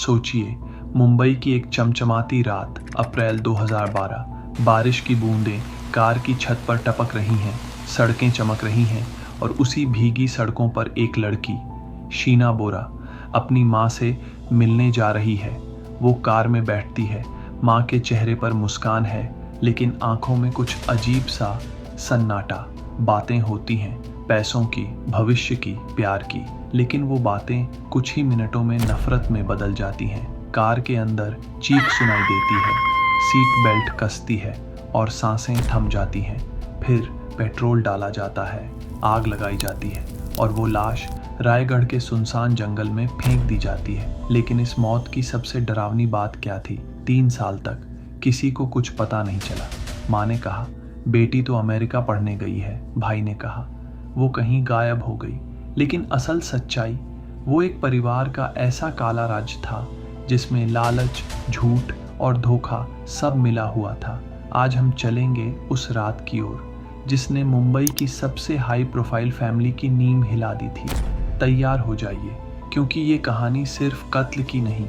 सोचिए, मुंबई की एक चमचमाती रात, अप्रैल 2012। बारिश की बूंदें कार की छत पर टपक रही हैं, सड़कें चमक रही हैं और उसी भीगी सड़कों पर एक लड़की, शीना बोरा, अपनी माँ से मिलने जा रही है। वो कार में बैठती है। माँ के चेहरे पर मुस्कान है, लेकिन आंखों में कुछ अजीब सा सन्नाटा। बातें होती हैं, पैसों की, भविष्य की, प्यार की, लेकिन वो बातें कुछ ही मिनटों में नफरत में बदल जाती हैं। कार के अंदर चीख सुनाई देती है, सीट बेल्ट कसती है और सांसें थम जाती हैं। फिर पेट्रोल डाला जाता है, आग लगाई जाती है और वो लाश रायगढ़ के सुनसान जंगल में फेंक दी जाती है। लेकिन इस मौत की सबसे डरावनी बात क्या थी? 3 साल तक किसी को कुछ पता नहीं चला। माँ ने कहा, बेटी तो अमेरिका पढ़ने गई है। भाई ने कहा, वो कहीं गायब हो गई। लेकिन असल सच्चाई, वो एक परिवार का ऐसा काला राज था जिसमें लालच, झूठ और धोखा सब मिला हुआ था। आज हम चलेंगे उस रात की ओर जिसने मुंबई की सबसे हाई प्रोफाइल फैमिली की नींव हिला दी थी। तैयार हो जाइए, क्योंकि ये कहानी सिर्फ कत्ल की नहीं,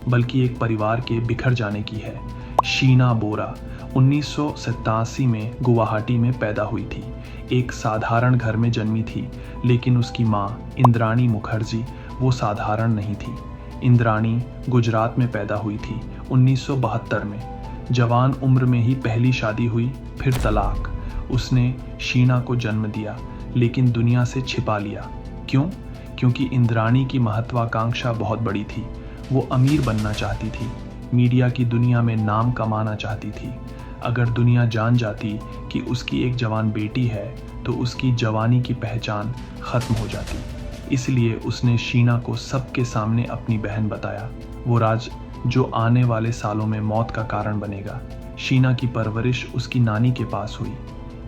बल्कि एक परिवार के बिखर जाने की है। शीना बोरा 1987 में गुवाहाटी में पैदा हुई थी। एक साधारण घर में जन्मी थी, लेकिन उसकी माँ इंद्राणी मुखर्जी वो साधारण नहीं थी। इंद्राणी गुजरात में पैदा हुई थी 1972 में। जवान उम्र में ही पहली शादी हुई, फिर तलाक। उसने शीना को जन्म दिया, लेकिन दुनिया से छिपा लिया। क्यों? क्योंकि इंद्राणी की महत्वाकांक्षा बहुत बड़ी थी। वो अमीर बनना चाहती थी, मीडिया की दुनिया में नाम कमाना चाहती थी। अगर दुनिया जान जाती कि उसकी एक जवान बेटी है, तो उसकी जवानी की पहचान खत्म हो जाती। इसलिए उसने शीना को सबके सामने अपनी बहन बताया, वो राज जो आने वाले सालों में मौत का कारण बनेगा। शीना की परवरिश उसकी नानी के पास हुई।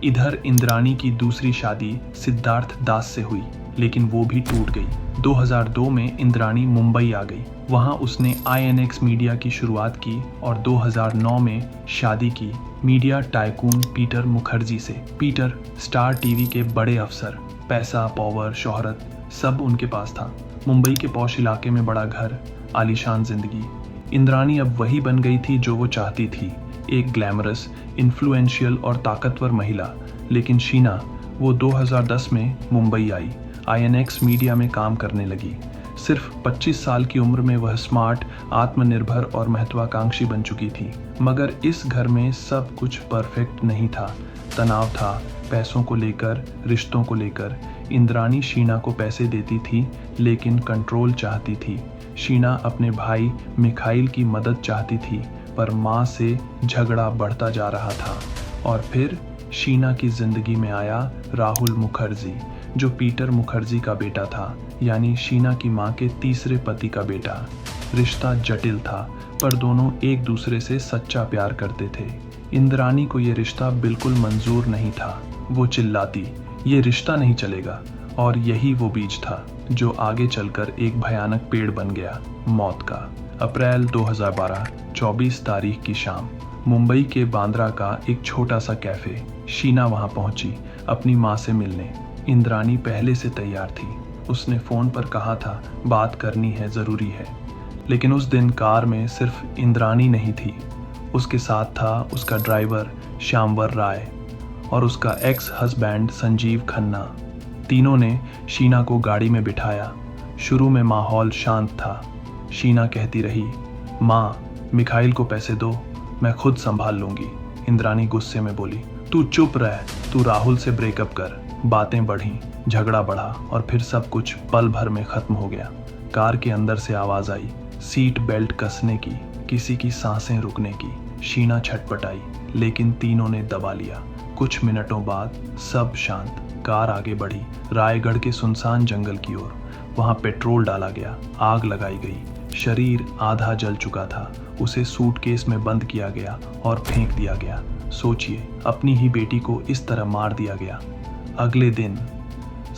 इधर इंद्राणी की दूसरी शादी सिद्धार्थ दास से हुई, लेकिन वो भी टूट गई। 2002 में इंद्राणी मुंबई आ गई। वहाँ उसने INX मीडिया की शुरुआत की और 2009 में शादी की मीडिया टाइकून पीटर मुखर्जी से। पीटर स्टार टीवी के बड़े अफसर, पैसा, पावर, शोहरत सब उनके पास था। मुंबई के पॉश इलाके में बड़ा घर, आलीशान जिंदगी। इंद्राणी अब वही बन गई थी जो वो चाहती थी, एक ग्लैमरस, इन्फ्लुएंशियल और ताकतवर महिला। लेकिन शीना, वो 2010 में मुंबई आई, INX मीडिया में काम करने लगी। सिर्फ 25 साल की उम्र में वह स्मार्ट, आत्मनिर्भर और महत्वाकांक्षी बन चुकी थी। मगर इस घर में सब कुछ परफेक्ट नहीं था। तनाव था, पैसों को लेकर, रिश्तों को लेकर। इंद्राणी शीना को पैसे देती थी, लेकिन कंट्रोल चाहती थी। शीना अपने भाई मिखाइल की मदद चाहती थी, पर माँ से झगड़ा बढ़ता जा रहा था। और फिर शीना की जिंदगी में आया राहुल मुखर्जी, जो पीटर मुखर्जी का बेटा था, यानी शीना की माँ के तीसरे पति का बेटा। रिश्ता जटिल था, पर दोनों एक दूसरे से सच्चा प्यार करते थे। इंद्राणी को ये रिश्ता बिल्कुल मंजूर नहीं था। वो चिल्लाती, ये रिश्ता नहीं चलेगा। और यही वो बीज था जो आगे चलकर एक भयानक पेड़ बन गया, मौत का। अप्रैल 2012, 24 तारीख की शाम, मुंबई के बांद्रा का एक छोटा सा कैफे। शीना वहां पहुंची अपनी माँ से मिलने। इंद्राणी पहले से तैयार थी। उसने फ़ोन पर कहा था, बात करनी है, ज़रूरी है। लेकिन उस दिन कार में सिर्फ इंद्राणी नहीं थी। उसके साथ था उसका ड्राइवर श्यामवर राय और उसका एक्स हस्बैंड संजीव खन्ना। तीनों ने शीना को गाड़ी में बिठाया। शुरू में माहौल शांत था। शीना कहती रही, माँ, मिखाइल को पैसे दो, मैं खुद संभाल लूँगी। इंद्राणी गुस्से में बोली, तू चुप रह, तू राहुल से ब्रेकअप कर। बातें बढ़ीं, झगड़ा बढ़ा और फिर सब कुछ पल भर में खत्म हो गया। कार के अंदर से आवाज़ आई, सीट बेल्ट कसने की, किसी की सांसें रुकने की। शीना छटपटाई, लेकिन तीनों ने दबा लिया। कुछ मिनटों बाद सब शांत। कार आगे बढ़ी रायगढ़ के सुनसान जंगल की ओर। वहाँ पेट्रोल डाला गया, आग लगाई गई। शरीर आधा जल चुका था। उसे सूटकेस में बंद किया गया और फेंक दिया गया। सोचिए, अपनी ही बेटी को इस तरह मार दिया गया। अगले दिन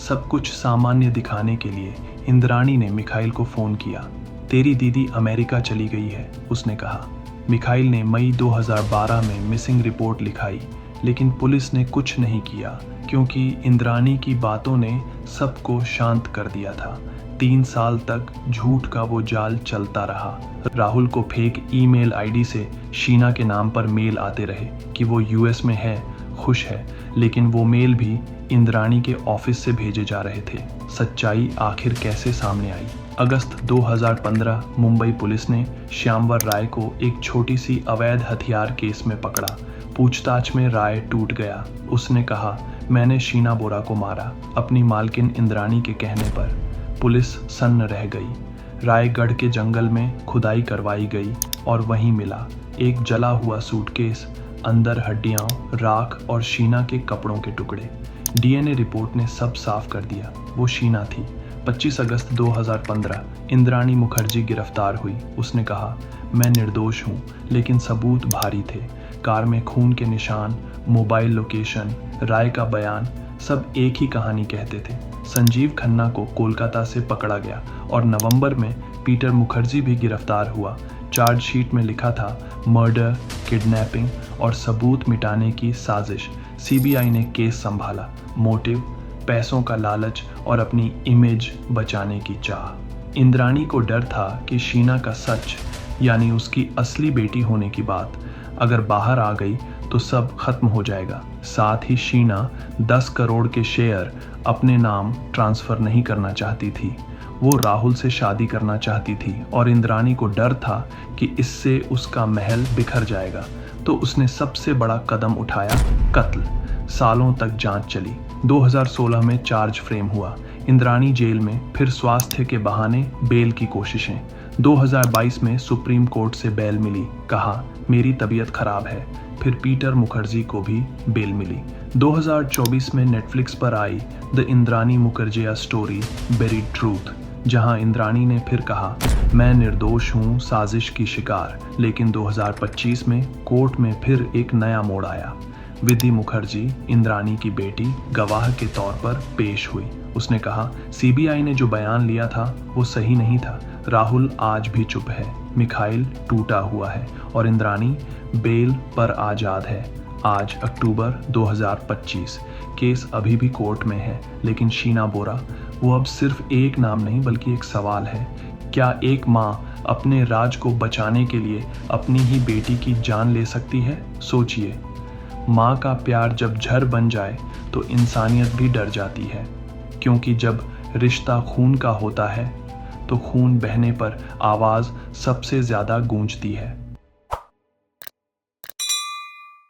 सब कुछ सामान्य दिखाने के लिए इंद्राणी ने मिखाइल को फ़ोन किया। तेरी दीदी अमेरिका चली गई है, उसने कहा। मिखाइल ने मई 2012 में मिसिंग रिपोर्ट लिखाई, लेकिन पुलिस ने कुछ नहीं किया, क्योंकि इंद्राणी की बातों ने सबको शांत कर दिया था। 3 साल तक झूठ का वो जाल चलता रहा। राहुल को फेक ईमेल आईडी से शीना के नाम पर मेल आते रहे कि वो यूएस में है, खुश है, लेकिन वो मेल भी इंद्राणी के ऑफिस से भेजे जा रहे थे। सच्चाई आखिर कैसे सामने आई? अगस्त 2015 मुंबई पुलिस ने श्यामवर राय को एक छोटी सी अवैध हथियार केस में पकड़ा। पूछताछ में राय टूट गया। उसने कहा, मैंने शीना बोरा को मारा, अपनी मालकिन इंद्राणी के कहने पर। पुलिस सन्न रह गई। रायगढ़ के जंगल में खुदाई करवाई गई और वहीं मिला एक जला हुआ सूटकेस, अंदर हड्डियां, राख और शीना के कपड़ों के टुकड़े। डीएनए रिपोर्ट ने सब साफ कर दिया, वो शीना थी। 25 अगस्त 2015 इंद्राणी मुखर्जी गिरफ्तार हुई। उसने कहा, मैं निर्दोष हूँ, लेकिन सबूत भारी थे। कार में खून के निशान, मोबाइल लोकेशन, राय का बयान, सब एक ही कहानी कहते थे। संजीव खन्ना को कोलकाता से पकड़ा गया और नवंबर में पीटर मुखर्जी भी गिरफ्तार हुआ। चार्जशीट में लिखा था मर्डर, किडनैपिंग और सबूत मिटाने की साजिश। सीबीआई ने केस संभाला। मोटिव, पैसों का लालच और अपनी इमेज बचाने की चाह। इंद्राणी को डर था कि शीना का सच, यानी उसकी असली बेटी होने की बात, अगर बाहर आ गई तो सब खत्म हो जाएगा। साथ ही शीना 10 करोड़ के शेयर अपने नाम ट्रांसफर नहीं करना चाहती थी। वो राहुल से शादी करना चाहती थी और इंद्राणी को डर था कि इससे उसका महल बिखर जाएगा। तो उसने सबसे बड़ा कदम उठाया, कत्ल। सालों तक जांच चली। 2016 में चार्ज फ्रेम हुआ। इंद्राणी जेल में, फिर स्वास्थ्य के बहाने बेल की कोशिशें। 2022 में सुप्रीम कोर्ट से बेल मिली। कहा, मेरी तबीयत खराब है। फिर पीटर मुखर्जी को भी बेल मिली। 2024 में नेटफ्लिक्स पर आई the Indrani Mukerjea story buried truth, जहां इंद्राणी ने फिर कहा, मैं निर्दोष हूं, साजिश की शिकार। लेकिन 2025 में कोर्ट में फिर एक नया मोड़ आया। विधि मुखर्जी, इंद्राणी की बेटी, गवाह के तौर पर पेश हुई। उसने कहा, सीबीआई ने जो बयान लिया था वो सही नहीं था। राहुल आज भी चुप है, मिखाइल टूटा हुआ है और इंद्राणी बेल पर आज़ाद है। आज अक्टूबर 2025, केस अभी भी कोर्ट में है, लेकिन शीना बोरा, वो अब सिर्फ एक नाम नहीं बल्कि एक सवाल है। क्या एक माँ अपने राज को बचाने के लिए अपनी ही बेटी की जान ले सकती है? सोचिए, माँ का प्यार जब जहर बन जाए तो इंसानियत भी डर जाती है, क्योंकि जब रिश्ता खून का होता है तो खून बहने पर आवाज़ सबसे ज़्यादा गूंजती है।